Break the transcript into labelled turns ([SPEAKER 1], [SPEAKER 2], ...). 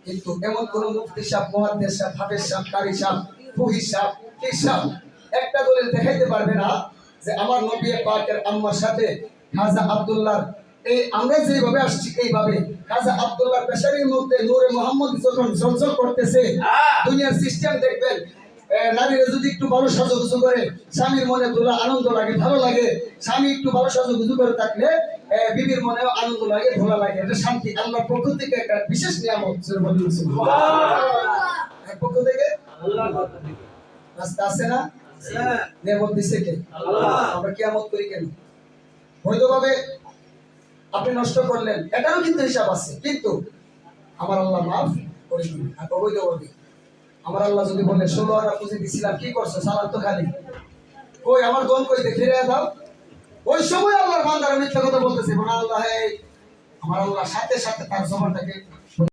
[SPEAKER 1] কিন্তু এমন কোন মুফতি সাহেব, মুহাদ্দিস সাহেব, হাফেজ সাহেব, কারি সাহেব, ফকিহ সাহেব, পীর সাহেব একটা দলিল দেখাইতে পারবে না যে আমার নবী পাকের আম্মার সাথে খাজা আব্দুল্লাহর এই আমরা যেভাবে আসছি এইভাবে খাজা আব্দুল্লাহর পেশারির মধ্যে নূরে মুহাম্মদ যখন ঝলঝল করতেছে, দুনিয়ার সিস্টেম দেখবেন। নারীরা যদি একটু ভালো সাজুগুজু করে স্বামীর মনে তোলা আনন্দ লাগে, ভালো লাগে। স্বামী একটু ভালো সাজুগুজু করে থাকলে বিবির মনেও আনন্দ লাগে, ভালো লাগে। এটা শান্তি আল্লাহর পক্ষ থেকে একটা বিশেষ নিয়ামত। পক্ষ থেকে রাস্তা আছে না, নিয়ামত দিচ্ছে কে? আমরা কিয়ামত করি কেন? বৈধভাবে আপনি নষ্ট করলেন, এটারও কিন্তু হিসাব আছে, কিন্তু আমার আল্লাহ মাফ করে দিবেন। আর অবৈধভাবে আমার আল্লাহ যদি বলে 16 আনা পুঁজি দিছিলাম, কি করছো? সালাম তো খালি। কই আমার দল কইতে ফিরে দাও। ওই সময় আল্লাহর বান্দারা মিথ্যা কথা বলতেছে। আল্লাহ আমার আল্লাহ সাথে সাথে তার জবানটাকে